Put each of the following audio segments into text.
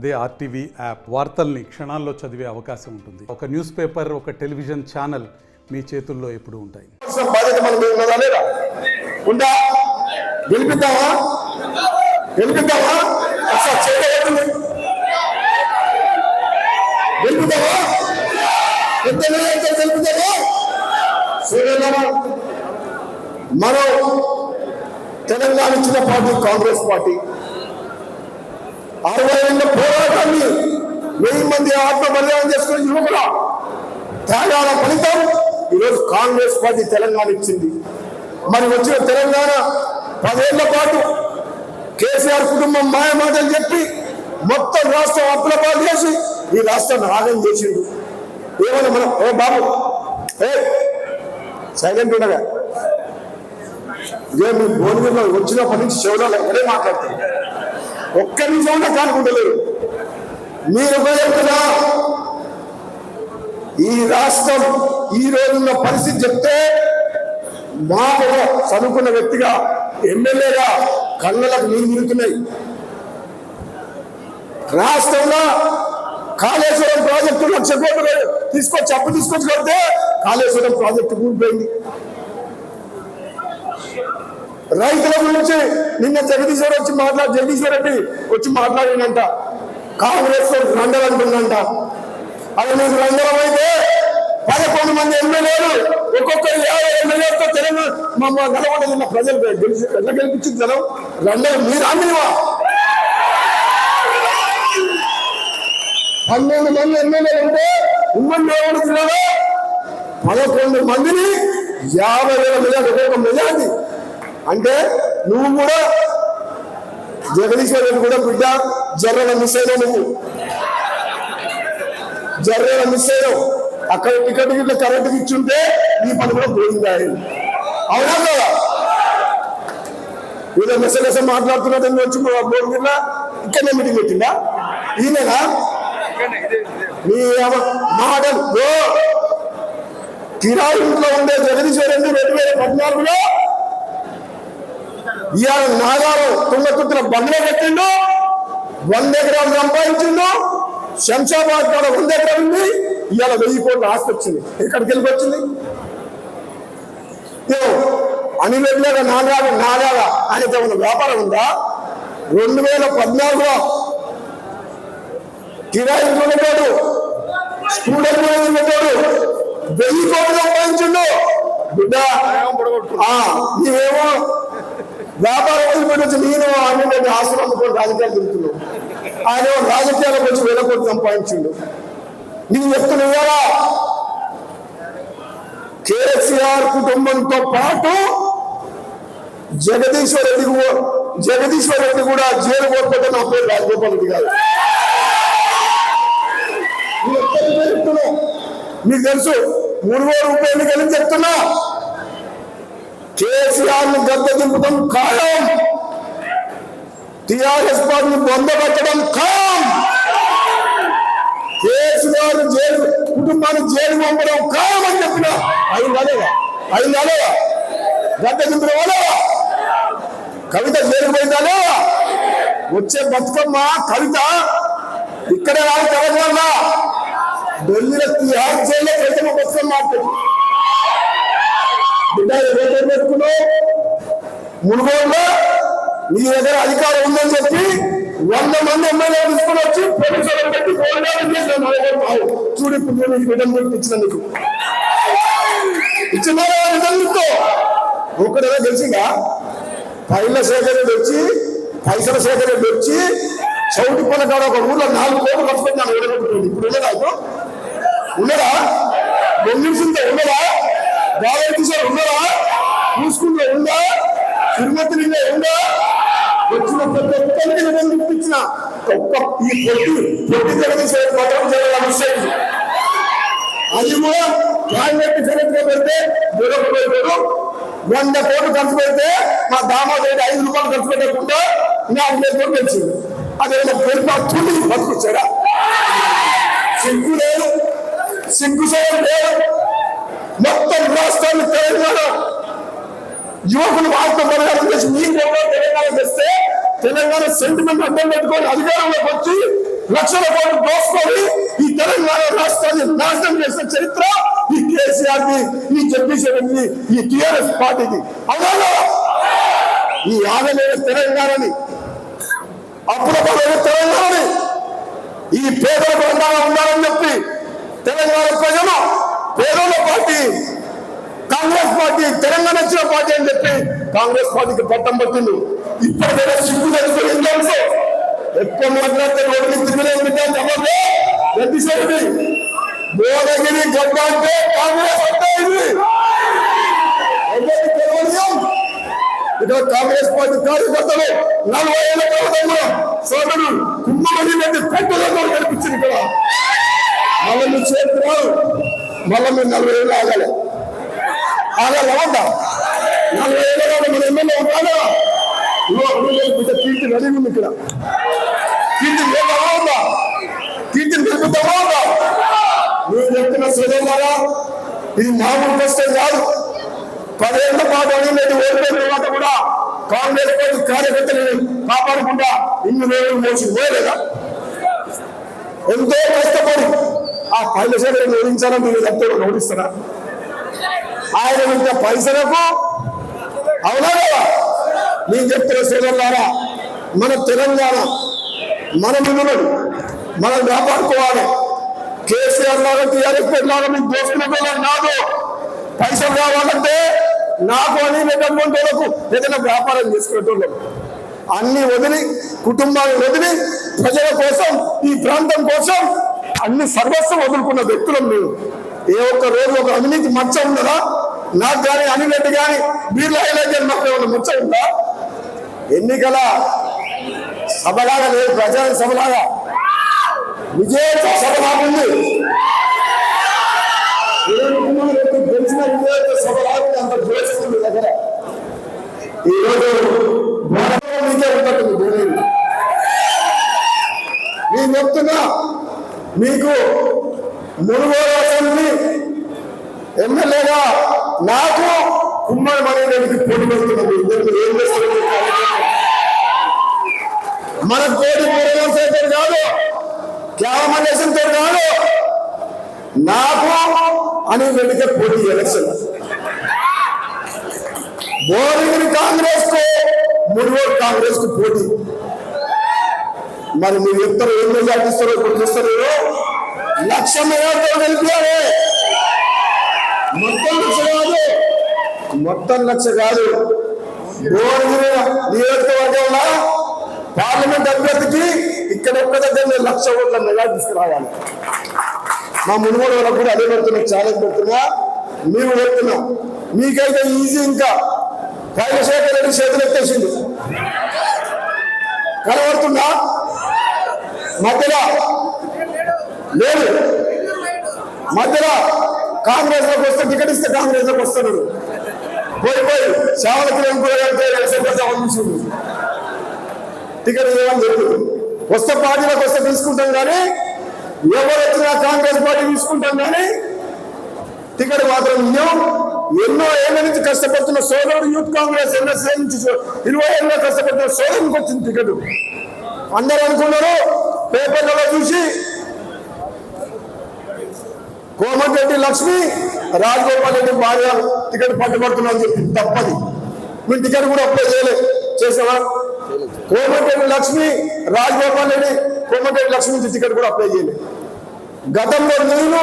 అదే RTV app వార్తల్ని క్షణాల్లో చదివే అవకాశం ఉంటుంది. ఒక న్యూస్ పేపర్, ఒక టెలివిజన్ ఛానల్ మీ చేతుల్లో ఎప్పుడూ ఉంటాయి. బాధ్యత మన మీద ఉన్నదా లేదా? ఉందా? గెలిపిద్దామా? గెలిపిద్దామా? గెలిపిద్దామా? గెలిపిద్దామా? సూర్యనారాయణ మరో తెలంగాణ ఇచ్చిన పార్టీ కాంగ్రెస్ పార్టీ 60 ఏళ్ల పోరాటాన్ని 1000 మంది ఆత్మ బలిదానం చేసుకుని యువకుల త్యాగాల ఫలితం ఈరోజు కాంగ్రెస్ పార్టీ తెలంగాణ ఇచ్చింది. మరి వచ్చిన తెలంగాణ 10 ఏళ్ల పాటు కేసీఆర్ కుటుంబం మాయమాటలు చెప్పి మొత్తం రాష్ట్రం అప్పుల పాలు చేసి ఈ రాష్ట్రాన్ని ఆగం చేసిండు. ఏమన్నా మనం ఓ బాబు సైలెంట్ ఉండగా ఇదే మీ భోజనంలో వచ్చినప్పటి నుంచి చెవులలో ఎవరే మాట్లాడతారు. ఒక్క నిమిషం కూడా కానుకుంటలేరు. మీరు కదా ఈ రాష్ట్రం ఈ రోజున్న పరిస్థితి చెప్తే మాకు చదువుకున్న వ్యక్తిగా ఎమ్మెల్యేగా కళ్ళలకు నీళ్ళు నిలుతున్నాయి. రాష్ట్రంలో కాళేశ్వరం ప్రాజెక్టు 1,00,000 కోట్లు తీసుకొచ్చి అప్పు తీసుకొచ్చి కొడితే కాళేశ్వరం ప్రాజెక్టు కూలిపోయింది. రైతుల గురించి నిన్న జగదీశ్వర్ రెడ్డి వచ్చి మాట్లాడినంట కాంగ్రెస్ రంగం అంటుందంట. అది మీకు రంగం అయితే 11 మంది ఎమ్మెల్యేలు ఒక్కొక్కరు 50 ఎమ్మెల్యేలతో తెలంగాణ మమ్మల్ని గెలవడం ప్రజలు ఎట్లా గెలిపించింది జనం రంగం మీరు అమ్మివా 12 మంది ఎమ్మెల్యేలు ఉంటే ఉమ్మడి దేవుడు జిల్లాలో 11 మందిని 50,000 మెజార్టీ ఒక్కొక్క మెజార్టీ అంటే నువ్వు కూడా జగదీశ్వర్ రెడ్డి కూడా బిడ్డ జర్రల మిస్ అయినావు. నువ్వు జర్రల మిస్ అయినావు. అక్కడ టికెట్ గిట్ల కరెంట్కి ఇచ్చుంటే నీ పని కూడా పోయింది. అవునా కదా? ఏదో మెసేజ్ మాట్లాడుతున్నట్టు వచ్చి బోర్డు గిట్ల ఇక్కడనే మీటింగ్ పెట్టిందా ఈయననా? నీ మాటలు కిరాయి ఇంట్లో ఉండే జగదీశ్వర్ రెడ్డి 2014లో ఇవాళ నాగారం తుంగతుర్తిన బంగ్లా కట్టిండు, 100 ఎకరాలు సంపాదించిండు. శంషాబాద్ కూడా 100 ఎకరాలు ఉంది. ఇవాళ 1000 కోట్ల ఆస్తి వచ్చింది. ఎక్కడికి వెళ్ళి వచ్చింది? అనిలేగా నాగాగా ఆయనకి ఏమైనా వ్యాపారం ఉందా? 2014లో కిరాయి ఉండేవాడు, స్టూడెంట్ ఉండేవాడు 1000 కోట్లు సంపాదించిండు. బిడ్డ నీవేమో వ్యాపారం పెట్టచ్చు. నేను ఆయన ఆస్తులు అందుకొని రాజకీయాలు తిరుగుతున్నావు. ఆయన రాజకీయాలకు వచ్చి 1000 కోట్లు సంపాదించిండు. నీకు చెప్తున్నా కేసీఆర్ కుటుంబంతో పాటు జగదీశ్వర్ రెడ్డి కూడా జైలు కోల్పోతే నా పేరు రాజగోపాల్ రెడ్డి కాదు. నీకు తెలుసు 3,000 రూపాయలు కలిసి చెప్తున్నా. కేసీఆర్ ను గద్దె దింపడం ఖాయం, టిఆర్ఎస్ పార్టీని బొందబెట్టడం ఖాయం, కేసీఆర్ కుటుంబాన్ని జైలు పంపడం ఖాయం అని చెప్పిన అయిందా లేదా? గద్దె దింపిన వాళ్ళ కవిత జైలు పోయిందా లేదా? వచ్చే బతుకమ్మ కవిత ఇక్కడే రాదు తెలంగాణ ఢిల్లీలో తిహార్ జైల్లో కవితమ్మ బతుకమ్మ మాట్లాడు బిడ్డ ఏదైతే పెట్టుకున్నావు. మునుగోడులో నీ దగ్గర అధికారం ఉందని చెప్పి 100 మంది ఎమ్మెల్యే తీసుకుని వచ్చి పోలీసులు పెట్టి పోరాటం చేసిన చూడు. ఇప్పుడు నేను రిటర్న్ ఇచ్చిన నీకు ఇచ్చిన రిటర్న్ ఒకటేదో తెలిసిందా? పైల శేఖర్ రెడ్డి వచ్చి పైసల శేఖర్ రెడ్డి వచ్చి చౌటి పల్ల కాడ ఒక ఊళ్ళో 4 కోట్లు ఖర్చు పెట్టినాను ఓడగొట్టుకోండి. ఇప్పుడు ఉండదా? ఉండదా? బొంగిసిందో ఉండదా? బాలకృష్ణ ఉండదా? చూసుకుంటూ ఉందా? తిరుమతిలో ఉందా? వచ్చిన ప్రతి ఒక్కరికి ఇచ్చిన ఒక్క ఈ పొట్టి జగదీశ్వర మాత్రం జరగాలి. అది కూడా ప్రాణపెట్టి జగత్గా పెడితే 100 కోట్లు ఖర్చు పెడితే మా దామోదర్ 5 రూపాయలు ఖర్చు పెట్టకుండా 4,000 కోట్లు పెంచింది. అదేవిధంగా పెరుపాటుని బతుకొచ్చారా? సిగ్గు లేదు, సిగ్గు సేవం లేదు. మొత్తం రాష్ట్రాన్ని తెలంగాణ యువకులు ఆత్మ బలిదానం చేసి మీ తెలంగాణ తెస్తే తెలంగాణ సెంటిమెంట్ అడ్డం పెట్టుకొని అధికారంలోకి వచ్చి లక్షల కోట్లు దోసుకొని ఈ తెలంగాణ రాష్ట్రాన్ని నాశనం చేసిన చరిత్ర ఈ కేసీఆర్ ది, ఈ జగదీశ్వర్ రెడ్డి, ఈ టిఆర్ఎస్ పార్టీకి. అవునా? ఈ ఆగలేని తెలంగాణని, అప్పుడప్పుడు తెలంగాణని, ఈ పేదలకు అండగా ఉండాలని చెప్పి తెలంగాణ ప్రజలు పేదల పార్టీ కాంగ్రెస్ పార్టీ, తెలంగాణ వచ్చిన పార్టీ అని చెప్పి కాంగ్రెస్ పార్టీకి పట్టం పట్టింది. ఇప్పటికైనా సిగ్గు తెచ్చుకోవాలి. ఎక్కువ మాట్లాడితే రోడ్డు తిరిగిలేదు రెడ్డి భువనగిరి గడ్డ అంటే కాంగ్రెస్ అంటే ఇది. ఇక్కడ కాంగ్రెస్ పార్టీ కార్యకర్తలు 40 ఏళ్ల కాలంలో సోదరుడు కుంభమణి రెడ్డి పెట్టుదలతో కనిపించింది. ఇక్కడ మళ్ళీ మీరు చేరుతున్నారు, మళ్ళీ మీరు 40 ఏళ్ళు ఆగాలి. ఆగాలవద్దా? 40 ఏళ్ళ మన ఎమ్మెల్యే ఉంటాడా? కీర్తి రెడీ ఉంది. ఇక్కడ కీర్తి ఉందా? కీర్తిని నిలుపుతావా ఉందా? నువ్వు చెప్తున్న సోదరులారా, ఇది మామూలు కష్టం కాదు. 10 ఏళ్ల పాటు అడిగినట్టు ఓడిపోయిన తర్వాత కూడా కాంగ్రెస్ పార్టీ కార్యకర్తలను కాపాడకుండా ఇన్ని రోజులు మోసి పోయలేదా? ఎంతో కష్టపడి ఆ పైలశేఖరని ఓడించాలని మీరు చెప్తే ఓడిస్తారా? ఆయన ఇంత పైసలకు అవునా కదా? నేను చెప్తున్న సోదరులారా, మన తెలంగాణ మన మిమ్మల్ని మనం కాపాడుకోవాలి. కేసీఆర్ లాగా టీఆర్ఎస్ లాగా మీకు దోసుకునే నాదు పైసలు కావాలంటే నాకు అని లేకపోతే ఏదైనా వ్యాపారం చేసుకునేటోళ్ళం అన్ని వదిలి, కుటుంబాన్ని వదిలి, ప్రజల కోసం, ఈ ప్రాంతం కోసం అన్ని సర్వస్వం వదులుకున్న వ్యక్తులం మేము. ఏ ఒక్క రోజు ఒక అవినీతి మచ్చ ఉన్నదా? నాకు కానీ అనిల్ రెడ్డి కానీ వీళ్ళు హైలైట్ మాకు ఏమైనా మచ్చ ఉందా? ఎన్నికల సభలాగా లేదు, ప్రచార సభలాగా విజయ సభలాగా ఉంది. గెలిచిన విజయ సభలాగా అంత ద్వేషిస్తుంది దగ్గర. ఈరోజు మీకే ఉంటుంది. నేను చెప్తున్నా, మీకు మునుగోడు అసెంబ్లీ ఎమ్మెల్యేగా నాకు కుమ్మడి మణిరెడ్డికి పోటీ పెడుతున్నది. ఏం చేస్తున్నారు? మన కోటి పూర్వశేఖర్ కాదు, క్యామలేషన్తో కాదు, నాకు అని వెనుక పోటీ ఎలక్షన్. భువనగిరి కాంగ్రెస్ కు, మునుగోడు కాంగ్రెస్ కు పోటీ. మరి మీరు చెప్తారు ఏం మెజార్టీస్తారో ఇప్పుడు చూస్తారు. 1,00,000 మెజార్టీతో గెలిపారే. మొత్తం 1,00,000 కాదు. భువనగిరి నియోజకవర్గంలో పార్లమెంట్ అభ్యర్థికి ఇక్కడ ఒక్క దగ్గర 1,00,000 ఓట్ల మెజార్టీ తీసుకురావాలి. మా మునుగోడు వాళ్ళకు కూడా అదే పెడుతున్నా, ఛాలెంజ్ పెడుతున్నా. మేము పెడుతున్నాం. మీకైతే ఈజీ. ఇంకా పైలశేఖర్ రెడ్డి చేతులు ఎత్తేసింది కనబడుతుందా? మధ్యలో లేదు. మధ్యలో కాంగ్రెస్ లోకి వస్తే టికెట్ ఇస్తే కాంగ్రెస్ లోకి వస్తున్నాడు. పోయి సేవలకి టికెట్ ఇవ్వని చెప్పి వస్తే పార్టీలోకి వస్తే తీసుకుంటాం, కానీ ఎవరు వచ్చినా కాంగ్రెస్ పార్టీ తీసుకుంటాం, కానీ టికెట్ మాత్రం ఇవ్వం. ఎన్నో ఏళ్ళ నుంచి కష్టపడుతున్న సోదరుడు యూత్ కాంగ్రెస్ ఎన్ఎస్ఏ నుంచి 20 ఏళ్ళలో కష్టపడుతున్న సోదరునికి వచ్చింది టికెట్. అందరూ అనుకున్నారు పేపర్లలో చూసి కోమటిరెడ్డి లక్ష్మి రాజగోపాల్ రెడ్డి భార్య టికెట్ పట్టుబడుతున్నా అని చెప్పి. తప్పది. మీరు టికెట్ కూడా అప్లై చేయలేదు. చేసావా? కోమటిరెడ్డి లక్ష్మి, రాజగోపాల్ రెడ్డి కోమటిరెడ్డి లక్ష్మి నుంచి టికెట్ కూడా అప్లై చేయలేదు. గతంలో నేను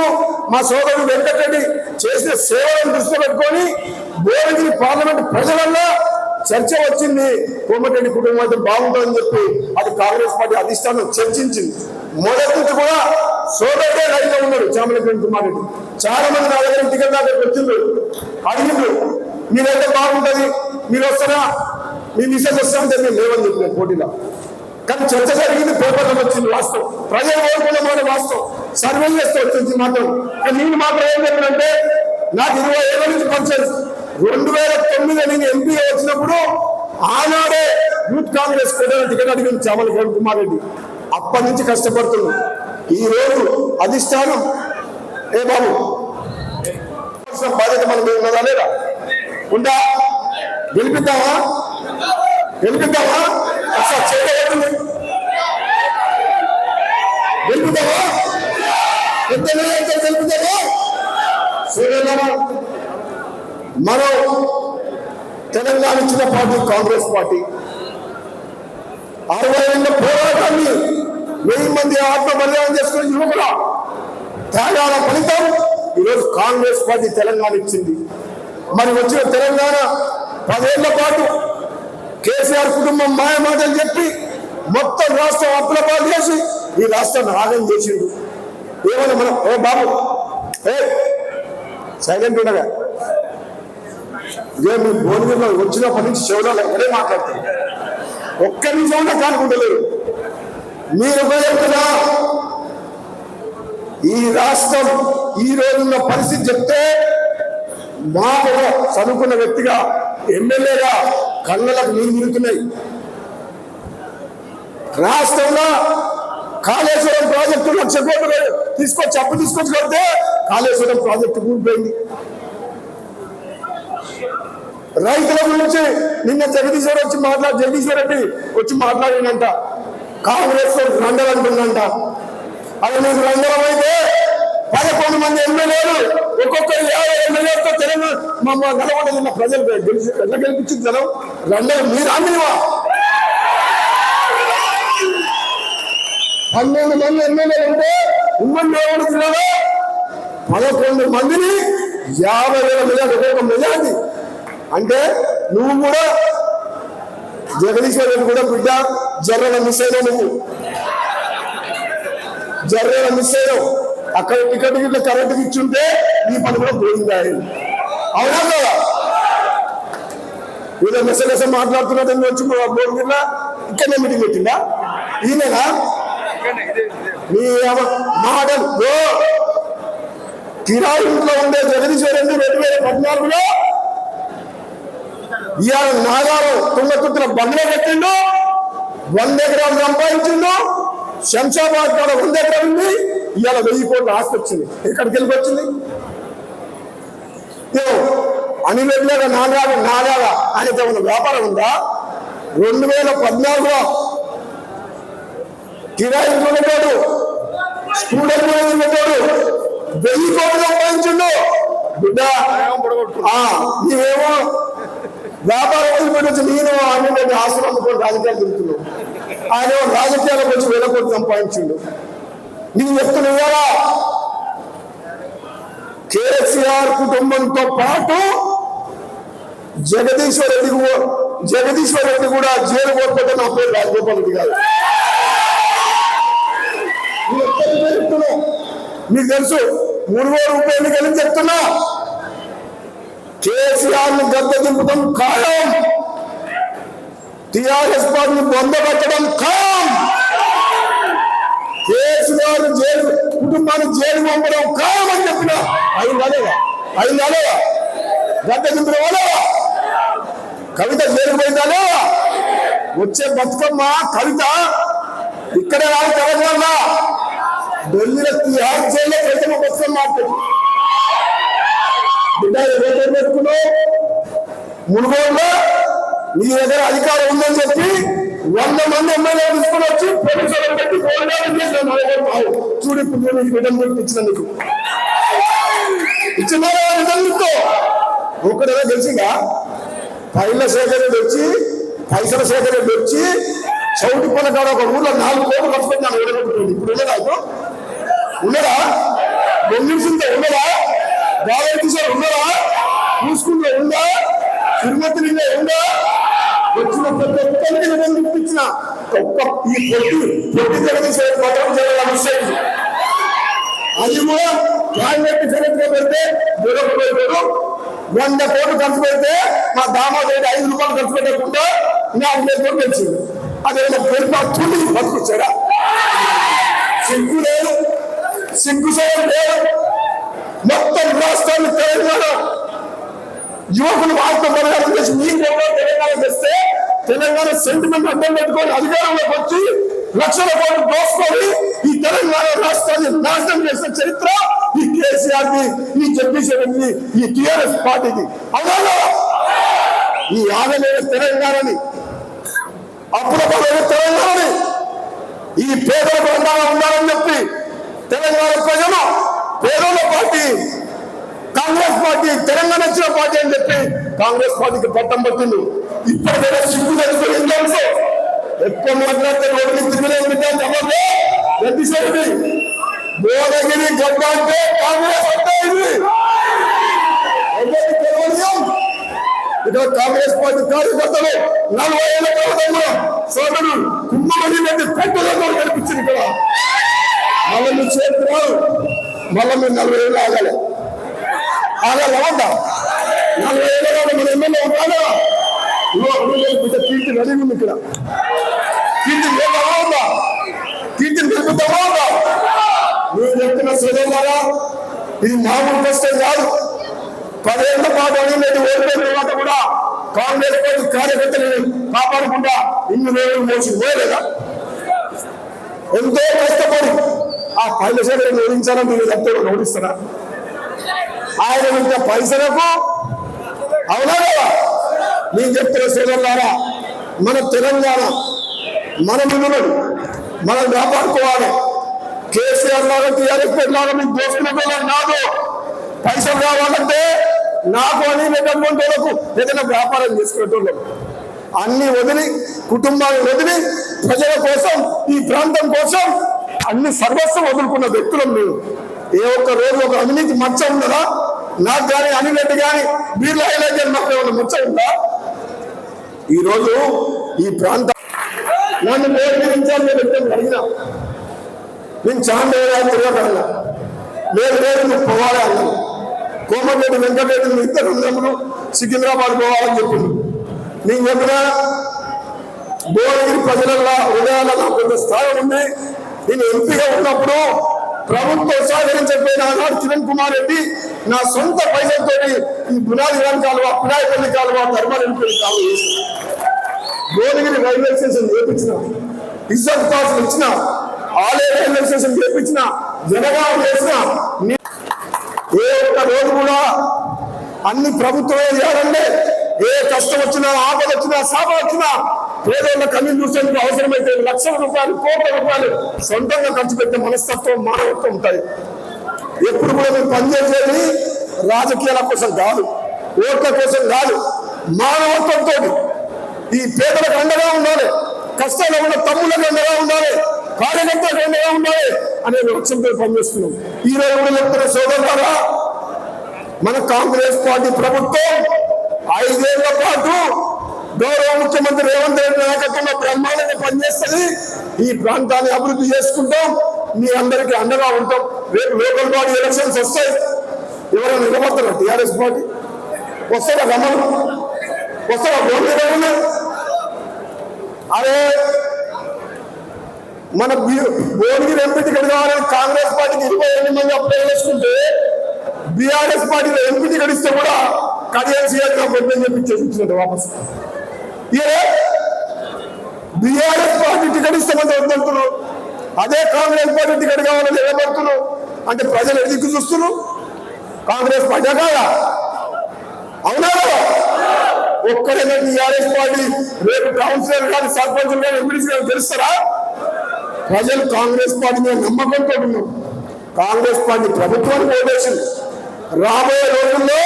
మా సోదరుడు వెంకటరెడ్డి చేసిన సేవలను దృష్టిలో పెట్టుకొని భువనగిరి పార్లమెంట్ ప్రజలలో చర్చ వచ్చింది. కోమటిరెడ్డి కుటుంబం అయితే బాగుంటుందని చెప్పి అది కాంగ్రెస్ పార్టీ అధిష్టానం చర్చించింది. మొదటి నుంచి కూడా సోదరుడే రైతుగా ఉన్నాడు చామలపల్లి కుమార్ రెడ్డి. చాలా మంది నా దగ్గర టికెట్ దగ్గర వచ్చిండ్రు, అడిగిండ్రు మీరైతే బాగుంటుంది, మీరు వస్తారా, మీ మిసెస్ వస్తామంటే మేము లేవని చెప్పిన పోటీలో. కానీ చర్చ జరిగింది, పేపర్లో వచ్చింది వాస్తవం. ప్రజలు ఓడుకున్నామని వాస్తవం. సర్వే చేస్తే వచ్చింది మాత్రం. కానీ నేను మాత్రం ఏం చెప్పినంటే, నాకు 20 ఏళ్ళ నుంచి పరిచయం. 2009 నేను ఎంపీ వచ్చినప్పుడు ఆనాడే యూత్ కాంగ్రెస్ టికెట్ అడిగింది చామలపల్లి కుమార్ రెడ్డి. అప్పటి నుంచి కష్టపడుతున్నాం. ఈ రోజు అధిష్టానం ఏ బాబు బాధ్యత మనం ఉన్నదా లేదా? ఉందా? గెలిపిద్దామా? పెద్ద నాయకులు తెలుపుతారు. మరో తెలంగాణ ఇచ్చిన పార్టీ కాంగ్రెస్ పార్టీ 60 ఏళ్ల పోరాటాన్ని 1000 మంది ఆత్మ బలిదానం చేసుకుని యువకుల త్యాగాల ఫలితం ఈరోజు కాంగ్రెస్ పార్టీ తెలంగాణ ఇచ్చింది. మరి వచ్చిన తెలంగాణ 10 ఏళ్ల పాటు కేసీఆర్ కుటుంబం మాయమాటలు చెప్పి మొత్తం రాష్ట్రం అప్లపాలు చేసి ఈ రాష్ట్రాన్ని ఆగం చేసిండు. ఏమన్నా మనం ఓ బాబు సైలెంట్ ఉండగా ఇదే మీ భువనగిరిలో వచ్చినప్పటి నుంచి చెవులలో ఒకటే మాట్లాడతారు. ఒక్క నిమిషం కూడా కానుకుంటలేరు. మీరు చెప్తున్నా ఈ రాష్ట్రం ఈ రోజున్న పరిస్థితి చెప్తే మాకు చదువుకున్న వ్యక్తిగా ఎమ్మెల్యేగా కళ్ళలకు నీళ్ళు నిలుతున్నాయి. రాష్ట్రంలో కాళేశ్వరం ప్రాజెక్టు 1,00,000 కోట్లు తీసుకొచ్చి అప్పు తీసుకొచ్చి కడితే కాళేశ్వరం ప్రాజెక్టు కూలిపోయింది. రైతుల గురించి నిన్న జగదీశ్వర్ రెడ్డి వచ్చి మాట్లాడినంట కాంగ్రెస్ రండలు అంటుందంట. అది మీకు రంగం అయితే 11 మంది ఎమ్మెల్యేలు ఒక్కొక్కరు 50 ఎమ్మెల్యేలతో తెలంగాణ నల్గొండ జిల్లా ప్రజలు ఎట్లా గెలిపించింది జనం రండలు మీరు అందివా 12 మంది ఎమ్మెల్యేలు ఉంటే ఉమ్మడి నల్గొండ జిల్లాలో 11 మందిని 50,000 మెజార్టీ ఒక్కొక్క మెజార్టీ అంటే నువ్వు కూడా జగదీశ్వర్ రెడ్డి కూడా బిడ్డ జర్రల మిస్ అయినావు. నువ్వు జర్రల మిస్ అయినావు. అక్కడ టికెట్ గిట్ల కరెంట్కి ఇచ్చుంటే నీ పని కూడా పోయిందా అవునా కదా? వీళ్ళ మెసేజ్ మాట్లాడుతున్నట్టు వచ్చి భువనగిరిలో ఇక్కడనే మీటింగ్ పెట్టిందా ఈయననా? నీ మాటలు కిరాయి ఇంట్లో ఉండే జగదీశ్వర్ రెడ్డి 2014లో ఇవాళ నాగారు తుంగతుర్తిలో బంగ్లా కట్టిండు, 100 ఎకరాలు సంపాదించిండు. శంషాబాద్ కాడ 100 ఎకరాలు ఉంది. ఇవాళ 1000 కోట్ల ఆస్తి వచ్చింది. ఎక్కడికి వెళ్ళి వచ్చింది? అనిలేగా నాగాగా ఆయనతో ఉన్న వ్యాపారం ఉందా? 2014లో కిరాయి పెట్టాడు, స్టూడెంట్ పెట్టాడు, 1000 కోట్లు సంపాదించిండు. బిడ్డ నీవేమో వ్యాపారం వదిలిపెట్టచ్చు. నేను ఆయన ఆస్తులు అమ్ముకొని రాజకీయాలు తిరుగుతున్నావు. ఆయన రాజకీయాలకు వచ్చి 1000 కోట్లు సంపాదించిండు. నీకు చెప్తున్నా కేసీఆర్ కుటుంబంతో పాటు జగదీశ్వర్ రెడ్డి కూడా జైలు పోతే నా పేరు రాజగోపాల్ రెడ్డి కాదు. మీకు తెలుసు 3,000 రూపాయలు కలిసి చెప్తున్నా కేసీఆర్ ను గద్దె దింపడం ఖాయం, టిఆర్ఎస్ పార్టీని బొందబెట్టడం ఖాయం, కేసీఆర్ జైలు కుటుంబాన్ని జైలు పంపడం ఖాయం అని చెప్పిన అయిందా లేదా? గద్దె దింపడం వల్ల కవిత జైలు పోయిందా లేదా? వచ్చే బతుకమ్మ కవిత ఇక్కడే రాదు తెలంగాణ ఢిల్లీలో తిహార్ జైల్లో కవిత బతుకమ్మ మాట్లాడు బిడ్డ ఏదైతే పెట్టుకున్నావు మునుగోడులో నీ దగ్గర అధికారం ఉందని చెప్పి 100 మంది ఎమ్మెల్యే తీసుకుని వచ్చి పోలీసులు పెట్టి చూడు ఇప్పుడు నేను రిటర్న్ ఇచ్చిన నీకు ఇచ్చిన రిటర్న్తో ఒకటేదో తెలిసిందా? పైల శేఖర్ రెడ్డి వచ్చి పైసల శేఖర్ రెడ్డి వచ్చి చౌటి పలకాడ ఒక ఊర్లో 4 కోట్లు ఖర్చు పెట్టినాను ఓడగొట్టుకోండి. ఇప్పుడు ఉండదా? బొమ్మించిందో ఉండదా? బాలకృష్ణ ఉండదా? చూసుకుంటూ ఉందా? తిరుమతిలో ఉందా? వచ్చిన ప్రతి ఒక్కరికి నేను ఇప్పించిన ఈ పొట్టి జగదీశ్వర పత్రం చేయాలి. అది కూడా క్యాబినెట్ సెక్రటరీగా పెడితే 100 కోట్లు ఖర్చు పెడితే మా దామోదర్ 5 రూపాయలు ఖర్చు పెట్టకుండా 40 కోట్లు పెంచింది. అదేవిధంగా పెరుపాటుని బతుకొచ్చారా? సిగ్గు లేదు, సిగ్గు సేవం లేదు. మొత్తం రాష్ట్రాన్ని తెలంగాణ యువకులు ఆత్మబలిదానం చేసి మీ తెలంగాణ తెస్తే తెలంగాణ సెంటిమెంట్ అడ్డం పెట్టుకొని అధికారంలోకి వచ్చి 1,00,000 కోట్లు దోసుకొని ఈ తెలంగాణ రాష్ట్రాన్ని నాశనం చేసిన చరిత్ర ఈ కేసీఆర్ కి, ఈ జగదీశ్వర్ రెడ్డి, ఈ టిఆర్ఎస్ పార్టీకి. అవునా? ఈ ఆగలేని తెలంగాణని అప్పుడప్పుడు తెలంగాణని ఈ పేదలకు ఉండాలని చెప్పి తెలంగాణ ప్రజలు పేదోళ్ళ పార్టీ కాంగ్రెస్ పార్టీ, తెలంగాణ వచ్చిన పార్టీ అని చెప్పి కాంగ్రెస్ పార్టీకి పట్టం పట్టింది. ఇప్పటికైనా సిగ్గు తెచ్చుకుని తెలుసు, ఎక్కువ మాట్లాడితే రోడ్డు తిరిగినే ఉంటుంది. రెడ్డి సైడ్ భువనగిరి గడ్డ అంటే కాంగ్రెస్ అంటే ఇది ఇక్కడ కాంగ్రెస్ పార్టీ కార్యకర్తలు 40 ఏళ్ల తర్వాత సోదరుడు కుంభమణి రెడ్డి పెద్దలతో కనిపించింది. ఇక్కడ మళ్ళీ మీరు చేస్తున్నారు, మళ్ళీ మీరు 40 ఏళ్ళు ఆగాలి. ఆగాలవద్దా? 40 ఏళ్ళ మన ఎమ్మెల్యే ఉంటాడా? కీర్తి రెడీ ఉంది. ఇక్కడ కీర్తి ఉందా? కీర్తిని నిలుపుతామా ఉందా? మీరు చెప్తున్న సోదరులారా, ఇది మామూలు కష్టం కాదు. 10 ఏళ్ల పాటు అడిగినట్టు ఓడిపోయిన తర్వాత కూడా కాంగ్రెస్ పార్టీ కార్యకర్తలను కాపాడకుండా ఇన్ని రోజులు మోసి పోయలేదా? ఎంతో కష్టపడి ఆ పైలసేకరణ ఓడించాలని మీరు చెప్తే ఓడిస్తారా? ఆయన ఇంత పైసలకు అవునా కదా? నేను చెప్తున్న సోదరులారా, మన తెలంగాణ మన మిగులు మనం కాపాడుకోవాలి. కేసీఆర్ లాగా టీఆర్ఎస్ లాగా మీకు దోసుకునే నాదు పైసలు కావాలంటే నాకు అని లేకపోతే ఏదైనా వ్యాపారం చేసుకునేటోళ్ళం అన్ని వదిలి, కుటుంబాన్ని వదిలి, ప్రజల కోసం, ఈ ప్రాంతం కోసం అన్ని సర్వస్వం వదులుకున్న వ్యక్తులం మేము. ఏ ఒక్క రోజు ఒక అవినీతి మచ్చ ఉన్నదా? నాకు కానీ అనినట్టు కానీ వీళ్ళ ఐలైజర్ నాకు ఏమైనా మచ్చ ఉందా? ఈరోజు ఈ ప్రాంతం నన్ను నేర్పించాలని వ్యక్తులు అడిగినా నేను చాలా తిరగటల్లా లేదు లేదు నువ్వు పోవాలి అన్నాను. కోమటిరెడ్డి వెంకటరెడ్డి ఇద్దరు ఉన్నప్పుడు సికింద్రాబాద్ పోవాలని చెప్పింది. నేను చెప్పినా భువనగిరి ప్రజల హృదయాలలో కొంత స్థానం ఉంది. నేను ఎంపీగా ఉన్నప్పుడు ప్రభుత్వం సహకరించకపోయిన ఆనాడు కిరణ్ కుమార్ రెడ్డి నా సొంత పైసలతో ఈ బునాది కాలువ, పిడాయిపల్లి కాలువ, ధర్మారెడ్డిపల్లి కాలువ చేసిన, భువనగిరి రైల్వే స్టేషన్ చేపించిన, ఇజ్జత్ పాసులు ఇచ్చిన, ఆలయ రైల్వే స్టేషన్ చేపించిన, జనగాం చేసిన. ఏ ఒక్క రోజు కూడా అన్ని ప్రభుత్వమే చేయాలంటే ఏ కష్టం వచ్చినా, ఆపద వచ్చినా, శాప వచ్చినా పేదోళ్ళ కన్నీళ్ళు చూసేందుకు అవసరమైతే లక్షల రూపాయలు, కోట్ల రూపాయలు సొంతంగా ఖర్చు పెట్టే మనస్తత్వం, మానవత్వం ఉంటాయి. ఎప్పుడు కూడా మేము పనిచేసేది రాజకీయాల కోసం కాదు, ఓట్ల కోసం కాదు, మానవత్వంతో ఈ పేదలకు అండగా ఉండాలి, కష్టాల్లో ఉన్న తమ్ములకు అండగా ఉండాలి, కార్యకర్తలకు అండగా ఉండాలి అనే లక్ష్యంతో పనిచేస్తున్నాం. ఈ రోజు కూడా చెప్తున్న సోదరులారా, మన కాంగ్రెస్ పార్టీ ప్రభుత్వం 5 ఏళ్ల పాటు గౌరవ ముఖ్యమంత్రి రేవంత్ రెడ్డి నాయకత్వంలో బ్రహ్మాండంగా పనిచేస్తుంది. ఈ ప్రాంతాన్ని అభివృద్ధి చేసుకుంటాం, మీ అందరికీ అండగా ఉంటాం. రేపు లోకల్ బాడీ ఎలక్షన్స్ వస్తాయి, ఎవరైనా నిలబడతారా? టీఆర్ఎస్ పార్టీ వస్తారా? గమనం వస్తారా? గోల్డెన్ అరే మన భువనగిరి ఎంపీ టికెట్ కావాలని కాంగ్రెస్ పార్టీకి 28 మంది అప్లై చేసుకుంటే బీఆర్ఎస్ పార్టీలో ఎంపీ టికెట్ ఇస్తే కూడా కడియాల్ సీఆర్ అని చెప్పి చేయించినట్టు వాపస్. బీఆర్ఎస్ పార్టీ టికెట్ ఇస్తామని వద్దంటున్నారు, అదే కాంగ్రెస్ పార్టీ టికెట్ కావాలని నిలబడుతున్నారు. అంటే ప్రజలు ఎదుగు చూస్తున్నారు కాంగ్రెస్ పార్టీ కాదా? అవునా కదా? ఒక్కడైనా టీఆర్ఎస్ పార్టీ రేపు కౌన్సిలర్ కానీ, సర్పంచులు కానీ, ఎంపీడీసీ కానీ తెలుస్తారా? ప్రజలు కాంగ్రెస్ పార్టీ మీద నమ్మకంతో ఉన్నారు. కాంగ్రెస్ పార్టీ ప్రభుత్వానికి ఓటేసింది. రాబోయే రోజుల్లో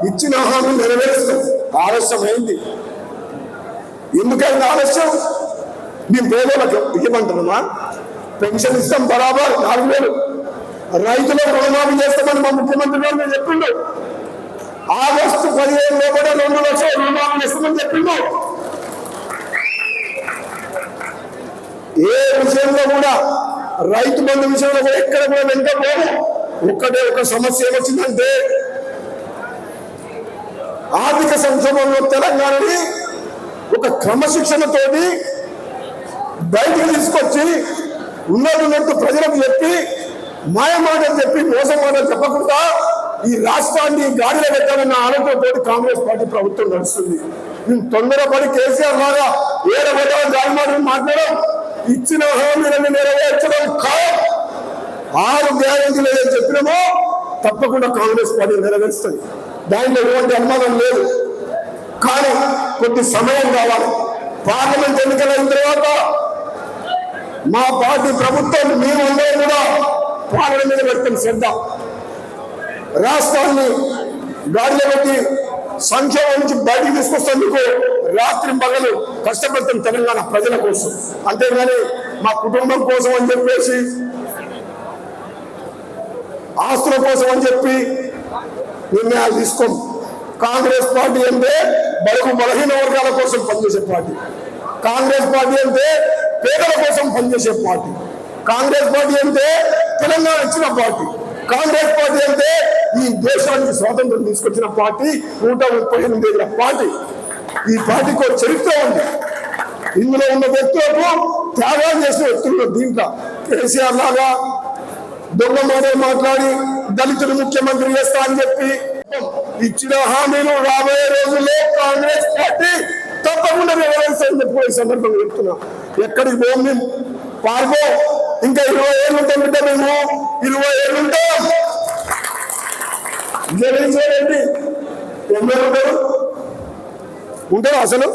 ఇచ్చిన హామీ నెరవేరుస్తాం. ఆలస్యమైంది. ఎందుకైనా ఆలస్యం? మేము పేదలకు ఇవ్వమంటున్నామా? పెన్షన్ ఇస్తాం బరాబర్ 4,000. రైతులకు రుణమాఫీ చేస్తామని మా ముఖ్యమంత్రి గారు నేను చెప్పిండు. ఆగస్టు 15 లోపల 2 లక్షల రుణమాఫీ చేస్తామని చెప్పిండు. ఏ విషయంలో కూడా రైతు బంధు విషయంలో కూడా ఎక్కడ కూడా వెంటపోదు. ఒక్కటే ఒక సమస్య ఏమొచ్చిందంటే ఆర్థిక సంక్షోభంలో తెలంగాణని ఒక క్రమశిక్షణతోటి బయటికి తీసుకొచ్చి ఉన్నట్టు ప్రజలకు చెప్పి మాయమాటలు చెప్పి మోసం మాటలు చెప్పకుండా ఈ రాష్ట్రాన్ని గాడిలో పెట్టాలన్న ఆలోచనతో కాంగ్రెస్ పార్టీ ప్రభుత్వం నడుస్తుంది. మేము తొందరపడి కేసీఆర్ లాగా ఏడబడ్డ దాని మాటలు మాట్లాడడం, ఇచ్చిన హామీలను నెరవేర్చడం ఖాయం. 6 గ్యారెంటీలు ఏదైతే చెప్పినామో తప్పకుండా కాంగ్రెస్ పార్టీ నెరవేరుస్తుంది. దాంట్లో ఎటువంటి అనుమానం లేదు. కానీ కొద్ది సమయం కావాలి. పార్లమెంట్ ఎన్నికలైన తర్వాత మా పార్టీ ప్రభుత్వం మేము అందరూ కూడా పాలన మీద పెడతాం శ్రద్ధ. రాష్ట్రాన్ని గాడిలో పెట్టి సంక్షేమం నుంచి బయటికి తీసుకొస్తేందుకు రాత్రి పగలు కష్టపడుతున్న తెలంగాణ ప్రజల కోసం, అంతేగాని మా కుటుంబం కోసం అని చెప్పేసి, ఆస్తుల కోసం అని చెప్పి నిర్ణయాలు తీసుకోం. కాంగ్రెస్ పార్టీ అంటే బడుగు బలహీన వర్గాల కోసం పనిచేసే పార్టీ. కాంగ్రెస్ పార్టీ అంటే పేదల కోసం పనిచేసే పార్టీ. కాంగ్రెస్ పార్టీ అంటే తెలంగాణ ఇచ్చిన పార్టీ. కాంగ్రెస్ పార్టీ అంటే ఈ దేశానికి స్వాతంత్రం తీసుకొచ్చిన పార్టీ. 138 పార్టీ. ఈ పార్టీకి ఒక చరిత్ర ఉంది. ఇందులో ఉన్న వ్యక్తులకు త్యాగాలు చేసిన వ్యక్తులు దీంట్లో కేసీఆర్ లాగా దొంగ మాటలు మాట్లాడి దళితులు ముఖ్యమంత్రి చేస్తా అని చెప్పి ఇచ్చిన హామీలు రాబోయే రోజుల్లో కాంగ్రెస్ పార్టీ తప్పకుండా నెరవేరుస్తారని చెప్పి ఈ సందర్భంగా చెప్తున్నా. ఎక్కడికి పోం మేము, పాల్గో. ఇంకా 20 ఏళ్ళు ఉంటాం బిడ్డ, మేము 20 ఏళ్ళు ఉంటాం. జగన్మోహన్ ఎన్నో ఉంటారు అసలు.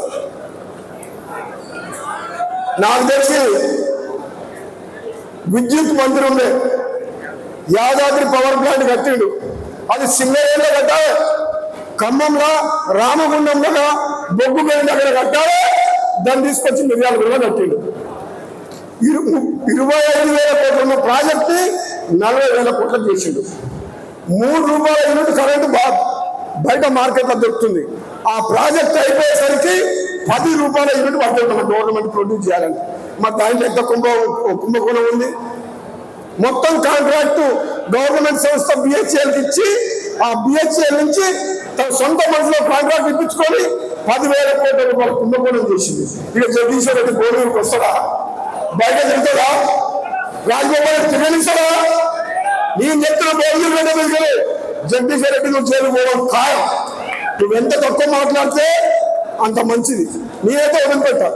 నాకు తెలిసి విద్యుత్ మంత్రి ఉండే యాదాద్రి పవర్ ప్లాంట్ కట్టిండు. అది సింగరేణిలో కట్టాలి, ఖమ్మంలో రామగుండంలో బొగ్గు గేమ్ దగ్గర కట్టాలి. దాన్ని తీసుకొచ్చి మిర్యాలగూడలో కట్టిండు. 25,000 కోట్ల ఉన్న ప్రాజెక్ట్ 40,000 కోట్లకు చేసిండు. 3 రూపాయల యూనిట్ కరెంటు బయట మార్కెట్లో దొరుకుతుంది. ఆ ప్రాజెక్ట్ అయిపోయేసరికి 10 రూపాయల యూనిట్ పడుతుంది గవర్నమెంట్ ప్రొడ్యూస్ చేయాలని. మరి దాంట్లో ఎంత కుంభకోణం ఉంది. మొత్తం కాంట్రాక్టు గవర్నమెంట్ సంస్థ బిహెచ్ఎల్కి ఇచ్చి, ఆ బిహెచ్ఎల్ నుంచి తన సొంత మనసులో కాంట్రాక్ట్ ఇప్పించుకొని 10,000 కోట్ల రూపాయలు కుంభకోణం చేసింది. ఇక జగదీశ్వర్ రెడ్డి గోడూరుకి వస్తాడా? బయట తిరుగుతాడా? రాజగోపాల్ తిరగనిస్తాడా? నేను చెప్తున్న బోధులు వెళ్ళే జగదీశ్వర్ రెడ్డి నువ్వు చేరుకోవడం ఖాయం. నువ్వు ఎంత తక్కువ మాట్లాడితే అంత మంచిది. నేనైతే వదిలిపెట్టా.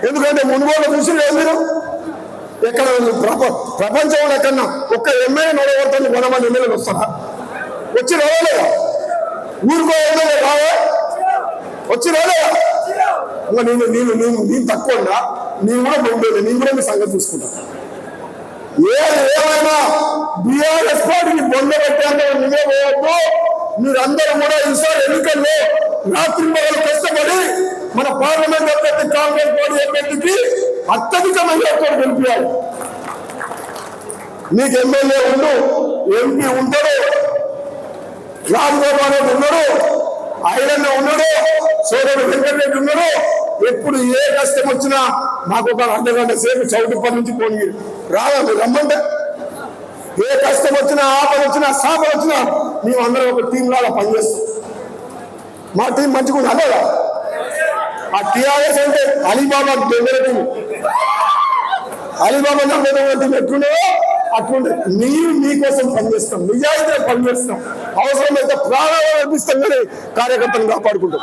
ఎందుకంటే మునుగోలు చూసి మీరు ఎక్కడ ప్రపంచంలో ఎక్కడన్నా ఒక్క ఎమ్మెల్యే నడవడుతుంది 100 మంది ఎమ్మెల్యేలు వస్తారా? వచ్చి రాలేదా? ఊరికో ఎమ్మెల్యే రావా? వచ్చి రాలేదా? నేను తక్కువ నేను కూడా బాగుండేది. నేను కూడా మీ సంగతి చూసుకుంటా. ఏమైనా బీఆర్ఎస్ పార్టీని బొందబెట్టేంత నిజే పోవద్దు. మీరందరూ కూడా ఈసారి ఎన్నికల్లో రాత్రి మొదలు కష్టపడి మన పార్లమెంట్ అభ్యర్థి కాంగ్రెస్ పార్టీ అభ్యర్థికి అత్యధికమైన గెలిపించాలి. మీకు ఎమ్మెల్యే ఉండు, ఎంపీ ఉంటాడు, రాజగోపాల్ రెడ్డి ఉన్నాడు, ఐరన్న ఉన్నాడు, సోదరుడు వెంకటరెడ్డి ఉన్నాడు. ఎప్పుడు ఏ కష్టం వచ్చినా మాకు ఒక అర్ధగంట సేపు చౌటుపల్లి నుంచి పోనీ రావాలి, రమ్మంటే. ఏ కష్టం వచ్చినా, ఆపద వచ్చినా, సాపద వచ్చినా మేమందరం ఒక టీం లాగా పనిచేస్తాం. మా టీం మంచిగా ఉంది అదే. ఆ టీఆర్ఎస్ అంటే అలీబాబా దొంగల టీం, అలీబాబా నమ్మదొంగల టీం ఎట్లుండో అట్లుండే. మీరు మీకోసం పనిచేస్తాం, నిజాయితీగా పనిచేస్తాం, అవసరమైతే ప్రాణాలు అర్పిస్తాం, కానీ కార్యకర్తలను కాపాడుకుంటాం.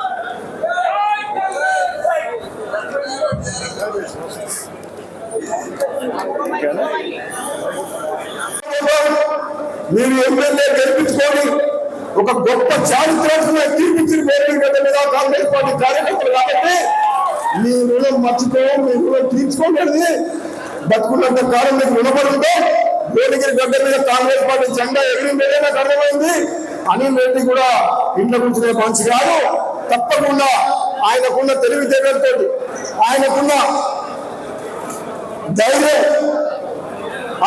మీరు ఎమ్మెల్యే గెలిపించుకొని ఒక గొప్ప చారిత్రాత్మక తీర్పిచ్చిన మీద కాంగ్రెస్ పార్టీ కార్యకర్తలు కాబట్టి మీ రుణం మర్చిపోయాం, మీ రుణం తీర్చుకోలేదు. బతుకున్నంత కాలం మీకు రుణపడి ఉంటే భువనగిరి గడ్డ మీద కాంగ్రెస్ పార్టీ జెండా ఎగిరిందేనే నాకు అర్థమైంది. అనిల్ రెడ్డి కూడా ఇంట్లో కూర్చునే మంచి కాదు. తప్పకుండా ఆయనకున్న తెలివితేటలతో, ఆయనకున్న ధైర్యం,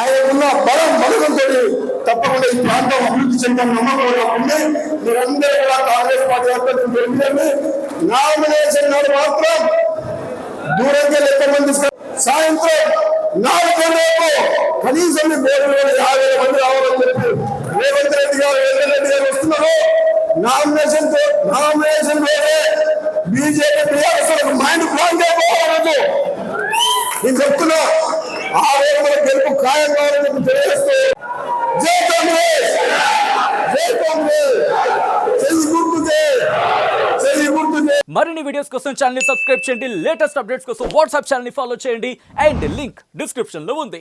ఆయనకున్న బలంతో తప్పకుండా ఈ ప్రాంతం అభివృద్ధి చెందిన నమ్మకం ఉంది. మీరందరూ కూడా కాంగ్రెస్ పార్టీ అభ్యర్థులు గెలిపించండి. నామినేషన్ నాడు మాత్రం దూరంగా లెక్క మంది సాయంత్రం 4 గంటలకు కనీసం 350 మంది రావాలని చెప్పి రేవంత్ రెడ్డి గారు, వెంకటరెడ్డి గారు వస్తున్నారు. నామినేషన్ వేరే బీజేపీ టీఆర్ఎస్ మైండ్ బ్లాంక్ అయిపోవాలి. నేను చెప్తున్నా, ఆ రోజు మన గెలుపు ఖాయం కావాలని తెలియజేస్తూ జై కాంగ్రెస్, జై కాంగ్రెస్, చెయ్యి గుర్తుకే, చెయ్యి గుర్తుకే. మరిన్ని వీడియోస్ కోసం ఛానల్ ని సబ్స్క్రైబ్ చేయండి. లేటెస్ట్ అప్డేట్స్ కోసం వాట్సాప్ ఛానల్ ని ఫాలో చేయండి. అండ్ లింక్ డిస్క్రిప్షన్ లో ఉంది.